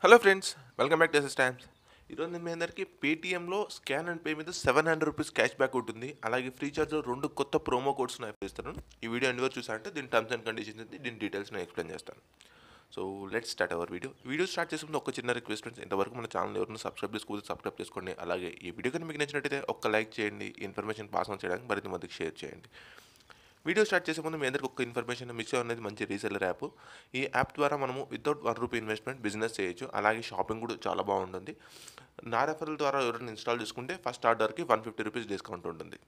Hello friends, welcome back to SS Times. ఈరోజు నేను మీ అందరికీ పేటీఎంలో స్కాన్ అండ్ పే మీద ₹700 క్యాష్ బ్యాక్ ఉంటుంది. అలాగే ఫ్రీ చార్జ్లో 2 కొత్త ప్రోమో కోడ్స్ ఇస్తాను. ఈ వీడియో ఎండ్ వరకు చూసారంటే దీని టర్మ్స్ అండ్ కండిషన్స్ ఉంది, దీని డీటెయిల్స్ నేను ఎక్స్ప్లెయిన్ చేస్తాను. So let's start our video start చేసే ముందు ఒక చిన్న రిక్వెస్ట్ ఫ్రెండ్స్, ఇంతవరకు మన ఛానల్ ఎవరైనా సబ్స్క్రైబ్ చేసుకోవాలి, సబ్స్క్రైబ్ చేసుకోండి. అలాగే ఈ వీడియో కానీ మీకు నచ్చినట్టయితే ఒక లైక్ చేయండి, ఇన్ఫర్మేషన్ పాస్ ఆన్ చేయడానికి మరింత మందికి షేర్ చేయండి. వీడియో స్టార్ట్ చేసే ముందు మీ అందరికి ఒక ఇన్ఫర్మేషన్, మిషో అనేది మంచి రీసెల్లర్ యాప్. ఈ యాప్ ద్వారా మనము వితౌట్ ₹1 ఇన్వెస్ట్మెంట్ బిజినెస్ చేయొచ్చు. అలాగే షాపింగ్ కూడా చాలా బాగుంటుంది. నా రెఫరల్ ద్వారా ఎవరైనా ఇన్స్టాల్ చేసుకుంటే ఫస్ట్ ఆర్డర్కి ₹150 డిస్కౌంట్ ఉంటుంది.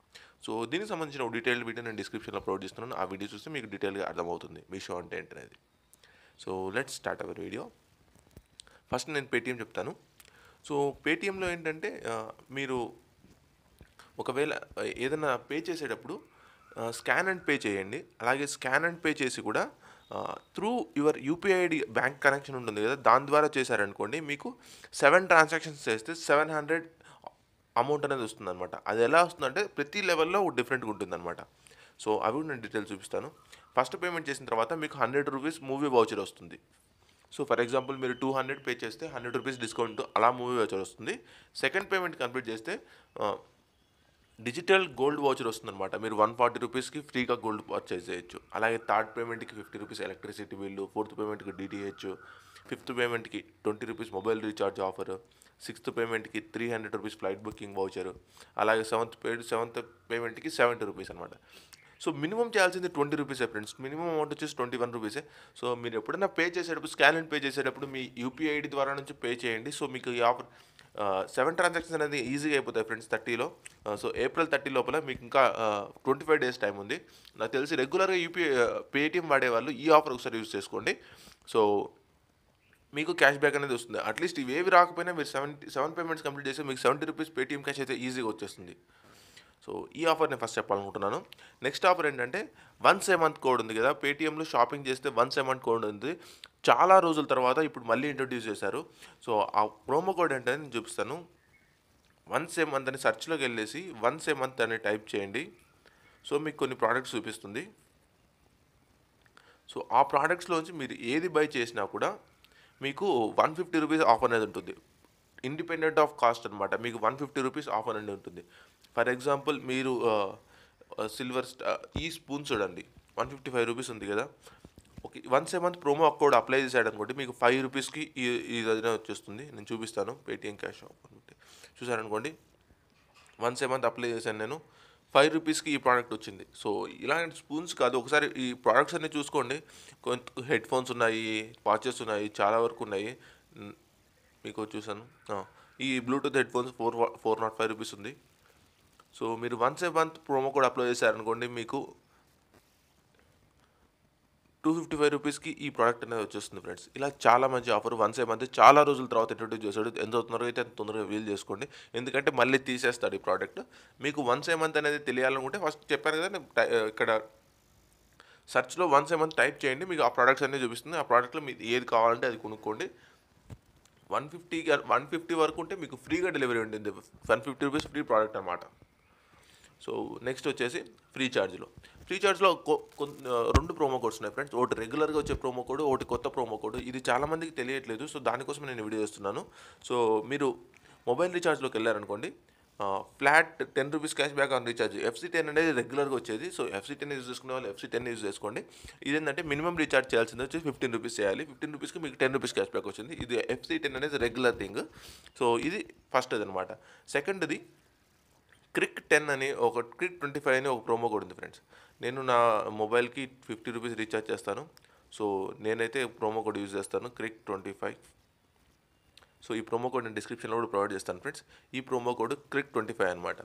సో దీనికి సంబంధించిన డీటెయిల్ వీడియో నేను డిస్క్రిప్షన్లో అప్లోడ్ చేస్తున్నాను. ఆ వీడియో చూస్తే మీకు డీటెయిల్గా అర్థమవుతుంది మీషో అంటే ఏంటనేది. So let's start our video. First నేను పేటీఎం చెప్తాను. సో పేటీఎంలో ఏంటంటే మీరు ఒకవేళ ఏదైనా పే చేసేటప్పుడు స్కాన్ అండ్ పే చేయండి. అలాగే స్కాన్ అండ్ పే చేసి కూడా through your UPI ID bank connection ఉంటుంది కదా, దాని ద్వారా చేశారనుకోండి, మీకు 7 ట్రాన్సాక్షన్స్ చేస్తే 700 అమౌంట్ అనేది వస్తుందన్నమాట. అది ఎలా వస్తుందంటే ప్రతి లెవెల్లో డిఫరెంట్గా ఉంటుందన్నమాట. సో అవి కూడా నేను డీటెయిల్స్ చూపిస్తాను. ఫస్ట్ పేమెంట్ చేసిన తర్వాత మీకు ₹100 మూవీ వౌచర్ వస్తుంది. సో ఫర్ ఎగ్జాంపుల్ మీరు 200 పే చేస్తే ₹100 డిస్కౌంట్ అలా మూవీ వౌచర్ వస్తుంది. సెకండ్ పేమెంట్ కంప్లీట్ చేస్తే డిజిటల్ గోల్డ్ వాచర్ వస్తుందన్నమాట. మీరు ₹140కి ఫ్రీగా గోల్డ్ పర్చేజ్ చేయొచ్చు. అలాగే థర్డ్ పేమెంట్కి ₹50 ఎలక్ట్రిసిటీ బిల్లు, ఫోర్త్ పేమెంట్కి డిటిహెచ్, ఫిఫ్త్ పేమెంట్కి ₹20 మొబైల్ రీఛార్జ్ ఆఫర్, సిక్స్త్ పేమెంట్కి ₹300 ఫ్లైట్ బుకింగ్ వౌచర్, అలాగే సెవెంత్ పేమెంట్కి ₹70 అనమాట. సో మినిమం చేయాల్సింది ₹20 ఫ్రెండ్స్. మినిమం అమౌంట్ వచ్చేసి ₹21. సో మీరు ఎప్పుడైనా పే చేసేటప్పుడు, స్కాన్ అండ్ పే చేసేటప్పుడు మీ యూపీఐ ఐడి ద్వారా నుంచి పే చేయండి. సో మీకు ఈ ఆఫర్ 7 ట్రాన్సాక్షన్స్ అనేది ఈజీగా అయిపోతాయి ఫ్రెండ్స్ 30లో. సో ఏప్రిల్ 30 లోపల మీకు ఇంకా 25 డేస్ టైం ఉంది. నాకు తెలిసి రెగ్యులర్గా యూపీఐ పేటీఎం వాడేవాళ్ళు ఈ ఆఫర్ ఒకసారి యూజ్ చేసుకోండి. సో మీకు క్యాష్ బ్యాక్ అనేది వస్తుంది. అట్లీస్ట్ ఇవేవి రాకపోయినా మీరు 7 పేమెంట్స్ కంప్లీట్ చేస్తే మీకు ₹70 పేటీఎం క్యాష్ అయితే ఈజీగా వచ్చేస్తుంది. సో ఈ ఆఫర్ నేను ఫస్ట్ చెప్పాలనుకుంటున్నాను. నెక్స్ట్ ఆఫర్ ఏంటంటే వన్స్ ఏ మంత్ కోడ్ ఉంది కదా, పేటీఎంలో షాపింగ్ చేస్తే వన్స్ ఏ మంత్ కోడ్ ఉంది. చాలా రోజుల తర్వాత ఇప్పుడు మళ్ళీ ఇంట్రొడ్యూస్ చేశారు. సో ఆ ప్రోమో కోడ్ ఏంటని నేను చూపిస్తాను. వన్స్ ఏ మంత్ అని సెర్చ్లోకి వెళ్ళేసి వన్స్ ఏ మంత్ అని టైప్ చేయండి. సో మీకు కొన్ని ప్రోడక్ట్స్ చూపిస్తుంది. సో ఆ ప్రోడక్ట్స్లోంచి మీరు ఏది బై చేసినా కూడా మీకు ₹150 ఆఫర్ అనేది ఉంటుంది. ఇండిపెండెంట్ ఆఫ్ కాస్ట్ అనమాట. మీకు ₹150 ఆఫర్ అనేది ఉంటుంది. ఫర్ ఎగ్జాంపుల్ మీరు సిల్వర్ ఈ స్పూన్ చూడండి, ₹155 ఉంది కదా. ఓకే, వన్స్ ఏ మంత్ ప్రోమో కోడ్ అప్లై చేశాడనుకోండి, మీకు ₹5కి ఇది వచ్చేస్తుంది. నేను చూపిస్తాను. పేటీఎం క్యాష్ ఆఫర్ చూసారనుకోండి, వన్స్ ఏ మంత్ అప్లై చేశాను నేను, ₹5కి ఈ ప్రోడక్ట్ వచ్చింది. సో ఇలాంటి స్పూన్స్ కాదు, ఒకసారి ఈ ప్రోడక్ట్స్ అన్నీ చూసుకోండి. కొంత హెడ్ ఫోన్స్ ఉన్నాయి, వాచెస్ ఉన్నాయి, చాలా వరకు ఉన్నాయి. మీకు చూసాను. ఈ బ్లూటూత్ హెడ్ ఫోన్స్ ₹405 ఉంది. సో మీరు వన్స్ ఏ మంత్ ప్రోమో కోడ్ అప్లై చేశారనుకోండి, మీకు ₹255కి ఈ ప్రోడక్ట్ అనేది వచ్చేస్తుంది ఫ్రెండ్స్. ఇలా చాలా మంచి ఆఫర్. వన్స్ ఏ మంత్ చాలా రోజుల తర్వాత ఇంట్రొడ్యూస్ చేశాడు. ఎంత తొందరగా అయితే అంత తొందరగా వీల్ చేసుకోండి, ఎందుకంటే మళ్ళీ తీసేస్తాడు ఈ ప్రోడక్ట్. మీకు వన్స్ ఏ మంత్ అనేది తెలియాలనుకుంటే ఫస్ట్ చెప్పాను కదా, నేను ఇక్కడ సెర్చ్లో వన్స్ ఏ మంత్ టైప్ చేయండి, మీకు ఆ ప్రోడక్ట్స్ అన్నీ చూపిస్తుంది. ఆ ప్రోడక్ట్లో మీకు ఏది కావాలంటే అది కొనుక్కోండి. 150 వరకు ఉంటే మీకు ఫ్రీగా డెలివరీ ఉంటుంది. ₹150 ఫ్రీ ప్రోడక్ట్ అనమాట. సో నెక్స్ట్ వచ్చేసి ఫ్రీ చార్జ్లో 2 ప్రోమో కోడ్స్ ఉన్నాయి ఫ్రెండ్స్. ఒకటి రెగ్యులర్గా వచ్చే ప్రోమో కోడ్, ఒకటి కొత్త ప్రోమో కోడ్. ఇది చాలామందికి తెలియట్లేదు. సో దానికోసం నేను వీడియో చేస్తున్నాను. సో మీరు మొబైల్ రీఛార్జ్లోకి వెళ్ళారనుకోండి, flat ₹10 cash back on recharge. FC10 అనేది రెగ్యులర్గా వచ్చేది. సో FC10 యూజ్ చేసుకునే వాళ్ళు FC10 యూజ్ చేసుకోండి. ఇదేంటంటే మినిమం రీఛార్జ్ చేయాల్సింది వచ్చి ₹15 చేయాలి. ₹15కి మీకు ₹10 క్యాష్ బ్యాక్ వచ్చింది. ఇది FC10 అనేది రెగ్యులర్ థింగ్. సో ఇది ఫస్ట్ అనమాట. సెకండ్ది క్రిక్ 10 అని క్రిక్ 25 అని ఒక ప్రోమో కోడ్ ఉంది ఫ్రెండ్స్. నేను నా మొబైల్కి ₹50 రీఛార్జ్ చేస్తాను. సో నేనైతే ప్రోమో కోడ్ యూజ్ చేస్తాను, క్రిక్ 25. సో ఈ ప్రోమో కోడ్ నేను డిస్క్రిప్షన్లో కూడా ప్రొవైడ్ చేస్తాను ఫ్రెండ్స్. ఈ ప్రోమో కోడ్ క్రిక్ 25 అనమాట.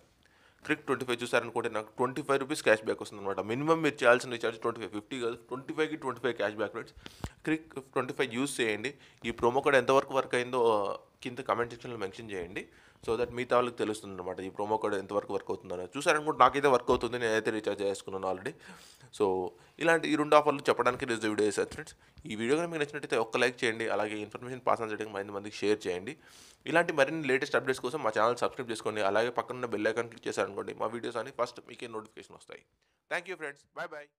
క్రిక్ 25 చూసారనుకుంటే నాకు ₹25 క్యాష్ బ్యాక్ వస్తుంది అనమాట. మినిమం మీరు చేయాల్సిన రీఛార్జ్ 25, 50 కాదు, 25కి 25 cash back friends. Crick 25 use చేయండి. ఈ ప్రోమో కోడ్ ఎంతవరకు వర్క్ అయిందో కింద కమెంట్ సెక్షన్లో మెన్షన్ చేయండి. సో దట్ మిగతా వాళ్ళకి తెలుస్తుంది అనమాట ఈ ప్రోమో కోడ్ ఎంతవరకు వర్క్ అవుతుందో. చూసారనుకుంటే నాకైతే వర్క్ అవుతుంది, నేనైతే రీఛార్జ్ చేసుకున్నాను ఆల్రెడీ. సో ఇలాంటి ఈ 2 ఆఫర్లు చెప్పడానికి ఈరోజు వీడియో చేశాను ఫ్రెండ్స్. ఈ వీడియో కానీ మీకు నచ్చినట్టయితే ఒక్క లైక్ చేయండి. అలాగే ఇన్ఫర్మేషన్ పాస్ ఆన్ చేయడానికి మందికి షేర్ చేయండి. ఇలాంటి మరిన్ని లేటెస్ట్ అప్డేట్స్ కోసం మా ఛానల్ సబ్స్క్రైబ్ చేసుకోండి. అలాగే పక్కన ఉన్న బెల్ ఐకాన్ క్లిక్ చేశారనుకోండి, మా వీడియోస్ అని ఫస్ట్ మీకే నోటిఫికేషన్ వస్తాయి. Thank you friends. Bye bye.